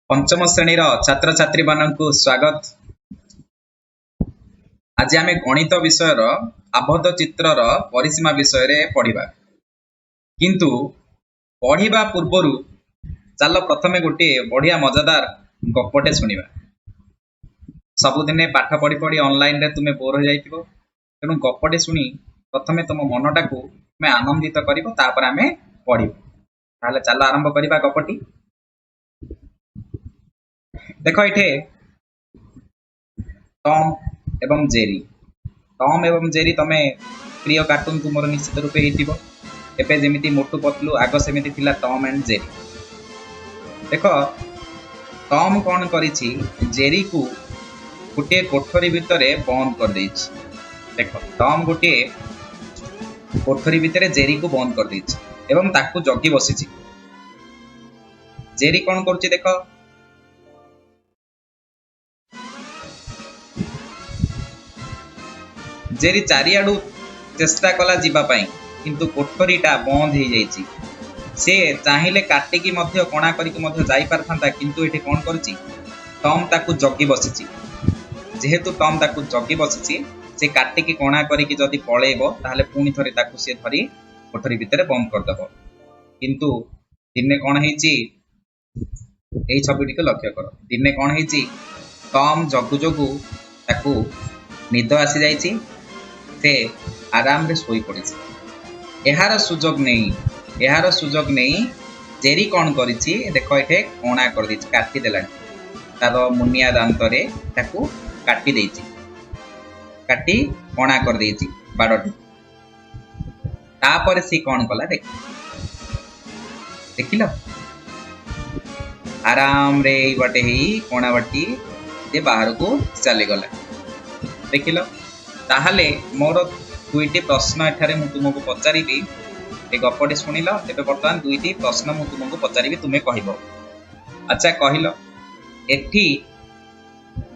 पंचम श्रेणीर छात्र छात्री मानक स्वागत। आज आम गणित विषय आबद्ध चित्रर परिसीमा विषय पढ़ा किंतु पढ़ा पूर्वर चल प्रथमे गोटे बढ़िया मजादार गपटे शुणा। सबुदिने पाठ पढ़ी पढ़ी ऑनलाइन रे तुम्हें बोर हो जाइथिबो, तेणु गपटे शुणी प्रथमे तुम मनटा को तुम्हें आनंदित करिवो, तापर आमे पढ़िबो। ताहले चल आरंभ करिबा गपटी। देख ये टॉम एवं जेरी। टॉम एवं जेरी तमे प्रिय कार्टून तुमर निश्चित रूपे हेतिबो। एबे जेमिति मोटू पतलू आग सेमिति थिला टॉम एंड जेरी। देख टॉम कौन करिछि, जेरी को गोटे कोठरी भितरे बंद कर देछि। देख टॉम गोटे कोठरी भितरे जेरी को बंद कर देछि एवं ताकू जगी बसिछि। जेरी कौन करुछि देख, जेरी चारियाडू चेष्टा कला जीवा पाई, किंतु कोठरीटा बंद हो जाइछि। से चाहिले काटिकी मध्य कणा करिक मध्य जाई पारथांता, किंतु एठी कोन करछि, टॉम ताकू जगी बसिछि। जेहेतु टॉम ताकू जगी बसिछि, से काटिकी कणा करिक जदि पळेइबो ताहले पुणी थरी ताकू से धरी कोठरी भितरे बंद कर दबो। किंतु दिने कोन हेछि, एई छबिटिके लक्ष्य करो। दिने कोन हेछि, टॉम जगु जगु ताकू निद आसी जाइछि। से आराम रे सोई पड़िछि। एहार सुजोग नहीं जेरी कौन करिछि, देख एठे कणा कर दिछि, काटी देलानि। तार मुनिया दांत रे ताकू काटी देछि, काटी कणा कर देछि बाडटी। तापर से कौन कला देखिल, आराम रे बाटे ही कणा बाटी जे बाहर को चली गला। देखिल, ताहले मोर दुईटी प्रश्न एठारे मु तुमको पचारि। ए गपटे शुणिल, एबे बर्तमान दुईटी प्रश्न मु तुमको पचारि, तुमे कहिबो। अच्छा कहिलो, एठी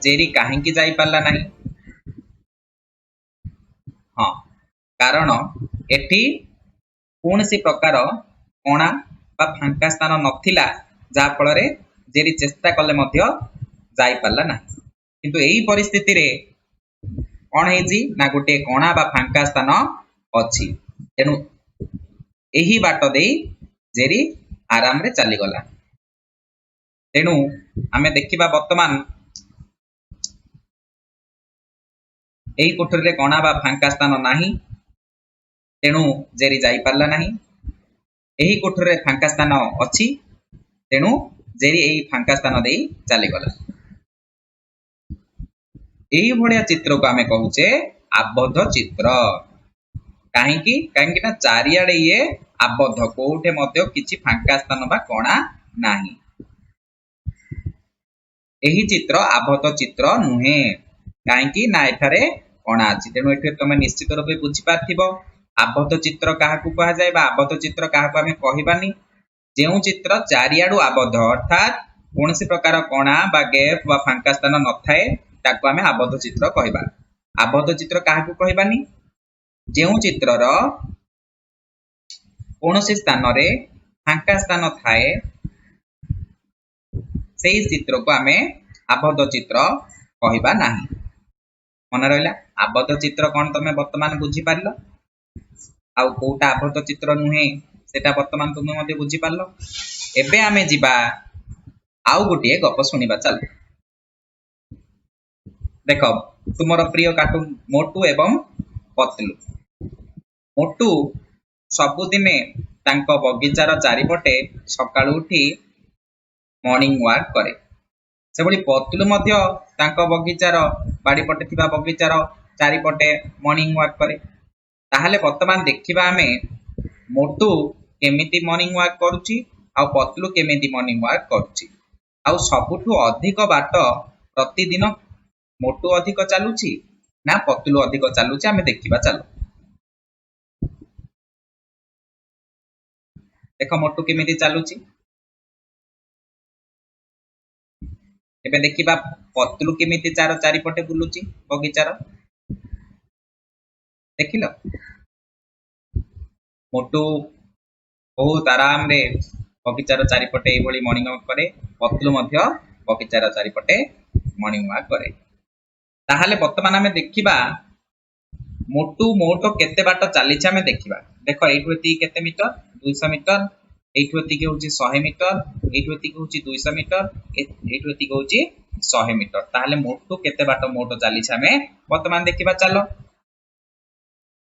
जेरी काहेकि जाई पारला नाही? हाँ, कारण एठी कौनसी प्रकार कणा बा फांका स्थान नथिला, जा फल रे जेरी चेष्टा कले मध्य जाई पारला नाही। किंतु एई परिस्थिति रे कौन है ना, गोटे कणा बा फांका स्थान अच्छी। तेणु यही बाट दे जेरी आराम रे चली गला। तेणु आमे देखिबा वर्तमान एही कोठरी रे कणा बा फांका स्थान नाही, तेणु जेरी जाई पारला नाही। एही कोठरी रे फांका स्थान अच्छी, तेणु जेरी एही फांका स्थान दे चली गला। यही भलिया चित्र को आमे कहूचे आबद्ध चित्र। कहीं ना चारियाडे ये आबद्ध, कोठे मध्य किछि फांका स्थान बा कणा नाही। एही चित्र आबद्ध चित्र नुहे, कहीं ना एठारे कणा अछि। तेणु एठे तमे निश्चित रूपे बुझी पारथिबो आबद्ध चित्र काहाकू कहा जाय बा आबद्ध चित्र काहाकू आमे कहिबानी। जेउ चित्र चारियाडू आबद्ध, अर्थात कोनसी प्रकार कणा बा गैप बा फांका स्थान न थाए, ताकू आमे आबद्ध चित्र कहबा। आबद्ध चित्र काहाकू कहबानी, जेउ चित्रर कोनसी स्थान रे फांका स्थान थाए, सेही चित्र को आमे आबद्ध चित्र कहबा नाही। मन रहला, आबद्ध चित्र कोन तमे वर्तमान बुझी पारलो, आ कोटा आबद्ध चित्र नुहे सेटा वर्तमान तुमे मध्ये बुझी पारलो। एबे आमे जिबा आउ गोटे गप सुनिबा। चल देख, तुमर प्रिय कार्टून मोटू एवं पतलू। मोटू सबुदिने तांको बगीचार चारिपटे सकाळु उठी मॉर्निंग वॉक करे। से भली पतलू मध्य तांको बगीचार बाड़ीपटे थिबा बगीचार चारिपटे मॉर्निंग वॉक करे। ताहले वर्तमान देखिबा आमे मोटू केमिति मॉर्निंग वॉक करूची आ पतलू केमिति मॉर्निंग वॉक करूची। आ सबुठु अधिक बाट प्रतिदिन मोटू अधिक चालुची ना पतलू अधिक चालुची, आमे देखिबा। चलो देख मोटू केमिति चालुची। एबे देखिबा पतलू केमिति चार चारिपटे बुलुची बगीचार। देखिलो, मोटू बहुत आराम रे बगीचार चारिपटे एभली मर्निंग वॉक करे पतलू मध्य बगीचार चारिपटे मर्निंग वॉक करे ताहाले वर्तमान आमे देखिबा मोटू मोटो केते बाट चलीछ आमे देखिबा देखो एठु एति केते मीटर 200 मीटर एठु एति के होची 100 मीटर एठु एति के होची 200 मीटर एठु एति के होची 100 मीटर ताहाले मोटू केते बाट मोटो चलीछ आमे वर्तमान देखिबा चलो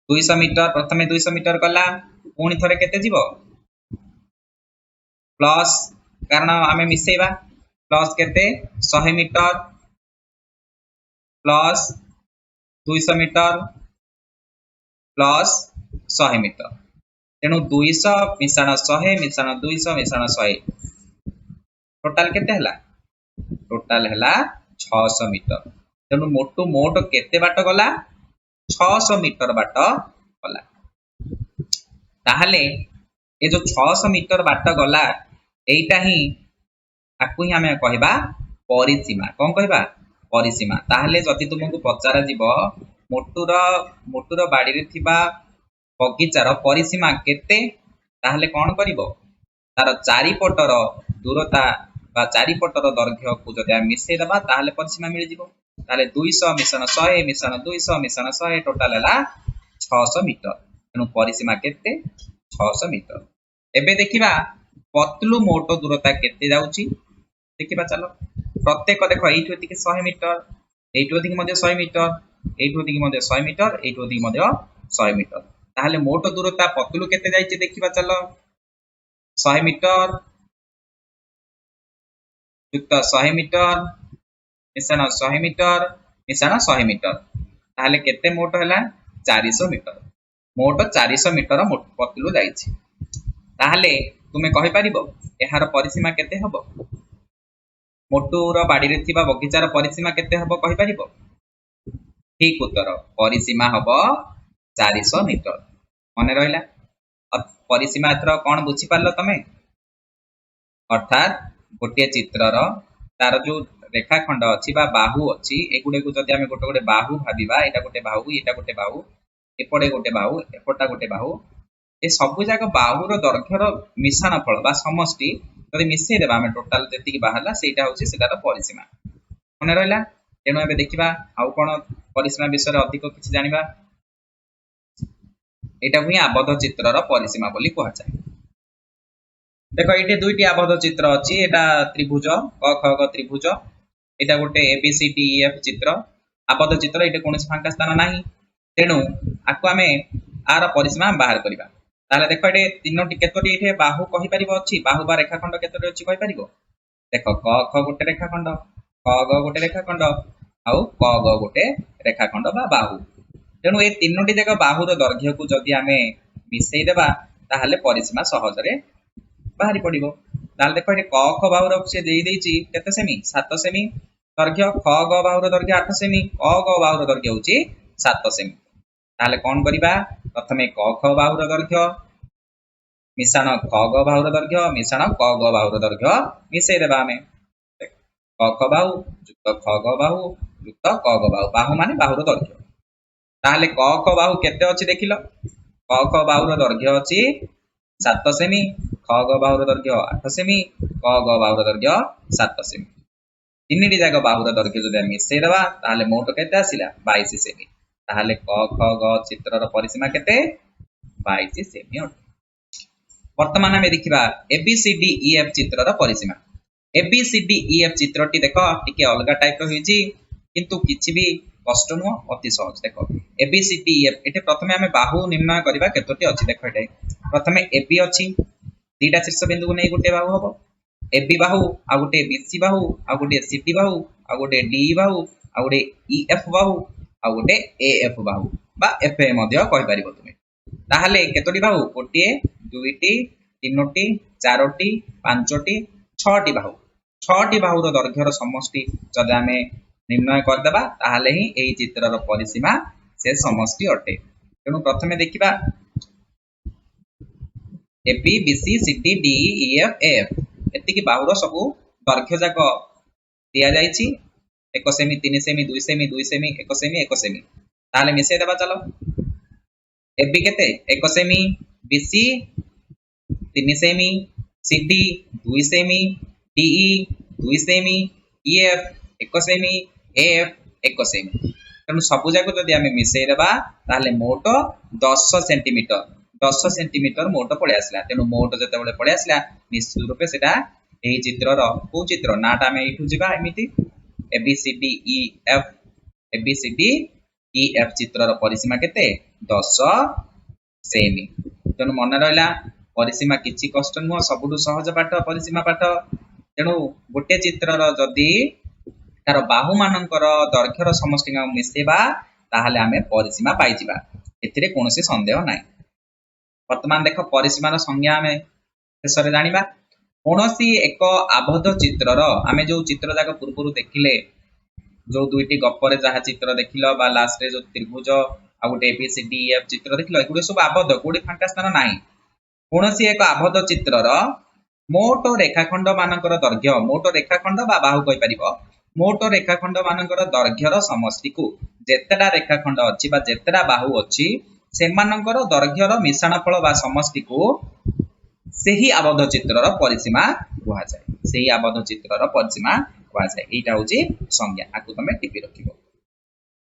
200 मीटर प्रथमे 200 मीटर गला पुणी थरे केते जीवो प्लस कारण आमे मिसेबा प्लस केते 100 metre plus 200 metre plus 100 metre तेणु 200 मिश्रण 100 मिश्रण 200 मिश्रण 100 टोटाल केते हला टोटाल हला 600 मीटर तेणु मोटू मोट केते बाट गला 600 मीटर बाट गला ताहले ए जो 600 मीटर बाट गला एइटा ही आकु ही हमें कहबा परिसीमा कोन कहबा परिसीमा ताहले जति तुमको पचारा जीवो मोटूर बाड़ी रे थिबा बगीचार परिसीमा केते ताहले कोन करिवो तार चारिपटर दूरता बा चारिपटर दैर्घ्य को जदि हम मिसै दबा ताहले परिसीमा मिल जिवो ताहले 200 मिश्रण 100 मिश्रण 200 मिश्रण 100 टोटल हला 600 मीटर तेणु परिसीमा केते 600 मीटर एबे देखिबा पतलू मोटो दूरता केते जाउची देखिबा चलो प्रत्येक देखो एठु एति के 100 मीटर एठु एति के मध्ये 100 मीटर एठु एति के मध्ये 100 मीटर एठु एति के मध्ये 100 मीटर ताहले मोटो दूरता पतलू केते जाईची देखिबा चलो 100 मीटर युक्त 100 मीटर मिश्रण 100 मीटर मिश्रण 100 मीटर ताहले केते मोटो हला 400 मीटर मोटो 400 मीटर पतलू जाईची ताहले तुमे कहि परिबो एहार परिसीमा केते हबो मोटूर बाड़ी रे थिबा बगीचार परिसीमा केते हबो कहि परिबो ठीक उत्तर परिसीमा हबो 400 मीटर मने रहिला परिसीमा एथर कोन बुझी पारलो तमे अर्थात गोटे चित्रर तार जो रेखाखंड अछि बा बाहु अछि एगुडे को जदि हमें गोटे गोटे बाहु भाबिबा एटा गोटे बाहु एपटे गोटे बाहु एपटा गोटे बाहु ए सब जाक बाहुर दैर्घ्यर मिश्रण फल बा समष्टि जदि मिसै देबा हमें टोटल जति बाहरला सेटा होछि सेटार परिसीमा मने रहिला तेणु एबे देखिबा आउ कोन परिसीमा विषय अधिक किछि जानिबा एटा हुई आबद्ध चित्रर परिसीमा बोली कहै छै देखो एटे दुईटी आबद्ध चित्र अछि एटा त्रिभुज क ख ग त्रिभुज एटा गोटे ABCDEF चित्र आबद्ध चित्र एटे कोनोसी फांका स्थान नाही तेणु आकु आमे आर परिसीमा बाहर करिबा ताले देखो एटे तीनोटी केतोटी एठे बाहु कहि परिबो अछि बाहु बा रेखाखंड केतोटी अछि कहि परिबो देखो क ख गोटे रेखाखंड ख ग गोटे रेखाखंड आउ क ग गोटे रेखाखंड बा बाहु तेणु ए तीनोटी जाक बाहुर दैर्घ्य को जदि आमे मिसै देबा ताहले परिसीमा सहज रे बाहरी पड़िबो ताहले देखो एटे क ख बाहुर से देई देइची केते सेमी 7 सेमी दैर्घ्य ख ग बाहुर दैर्घ्य 8 सेमी क ग बाहुर दैर्घ्य होची 7 सेमी ताहले कोन करिबा प्रथमे क ख बाहुर दैर्घ्य मिश्रण ख ग बाहुर दैर्घ्य मिश्रण क ग बाहुर दैर्घ्य मिसै देबा हमें क ख बाहु युक्त ख ग बाहु युक्त क ग बाहु बाहु माने बाहुर दैर्घ्य ताहले क ख बाहु केते अछि देखिलो क ख बाहुर दैर्घ्य अछि 7 सेमी ख ग बाहुर दैर्घ्य 8 सेमी क ग बाहुर दैर्घ्य 7 सेमी तीनटी जाक बाहुर दैर्घ्य जदि मिसै देबा ताहले मोट केते आसिला 22 सेमी ताहले क ख ग चित्रर परिसीमा केते 22 सेमी वर्तमान में देखिबा ABCDEF चित्रर परिसीमा ABCDEF चित्रटी देखो टिके अलगा टाइप रो होईची किंतु किछि भी कष्ट नु अति सहज देखो ABCDEF एटे प्रथमे हमें बाहु निर्णय करबा केतोटी अछि देखो एटे प्रथमे AB अछि दीटा शीर्ष बिंदु को नै गुटे बाहु हबो AB बाहु आ गुटे BC बाहु आ गुटे CD बाहु आ गुटे DE बाहु आ गुटे EF बाहु आ गुटे AF बाहु बा FA मध्ये कहि परिबो तुमे ताहले केतोटी बाहु गोटे दुईटी तीनोटी चारोटी पांचोटी छटी बाहु छटी बाहुर दैर्घ्यर समष्टि जदि आमे निर्णय कर देबा ताहले ही एही चित्रर परिसीमा से समष्टि अटे तेणु प्रथमे देखिबा AB BC CD DE EF AF एतिकी बाहुर सबु दैर्घ्य जाक दिया जाईची 1 semi 3 semi 2 semi 2 semi 1 semi 1 semi ताहले मिसै देबा चलो AB केते 1 semi BC 3 semi CD 2 semi, DE 2 semi, EF 1 semi, AF 1 semi. तेणु सबू जाक जदि आम मिसई देबा ताहले मोट 10 सेंटीमीटर 10 सेंटीमीटर मोट पड़े आसला। तेणु मोट जिते पड़े आसला निश्चित रूपे से यही चित्रर कौ चित्र नाटा आम यू जा एमती ABCDEF ABCDEF चित्रर परिसीमा केते 10 सेमी। तेणु मन रहा परिसीमा किछि कष्ट नुह सबुठु सहज पाठ परिसीमा पाठ। तेणु गोटे चित्रर जदि तार बाहु मानकर दैर्घ्यर समष्टि मिसेबा ताहले आमे परिसीमा पाइजिबा एथिरे कोनोसी संदेह नाही। वर्तमान देख परिसीमार संज्ञा आमे शेषरे जानिबा। कोनोसी एक आबद्ध चित्रर आमे जो चित्र जाक पूर्वरु देखिले जो दुईटी गप्परे जहा चित्र देखिलो बा लास्ट रे जो त्रिभुज आ गोटे ABCDEF चित्र देखिलो एगुडे सब आबद्ध कोडी फांका स्थान नाही। कोनोसी एक आबद्ध चित्रर मोट रेखाखंड मानकर दैर्घ्य मोट रेखाखंड बा बाहु कहि परिबो मोट रेखाखंड मानकर दैर्घ्यर समष्टि को जेतेटा रेखाखंड अछि बा जेतेटा बाहु अछि सेमानकर दैर्घ्यर मिश्रणफल बा समष्टि को सेही आबद्ध चित्रर परिसीमा कुहा जाय। सेही आबद्ध चित्रर परिसीमा कुहा जाय। एटा होची संज्ञा आकु तमे टिपि रखिबो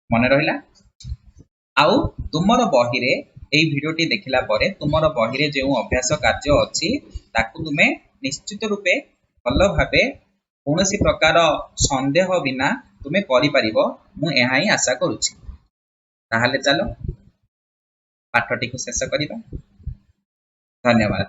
मने रहिला। आउ तुमर बही रे एई भिडियोटी देखिला परे तुमर बही रे जेउ अभ्यास कार्य अछि ताकु तुमे निश्चित रूपे भल भाबे कोनोसी प्रकार संदेह बिना तुमे करि परिबो मु एहा ही आशा करूछि। ताहाले चलो पाठटी को शेष करिबा। धन्यवाद।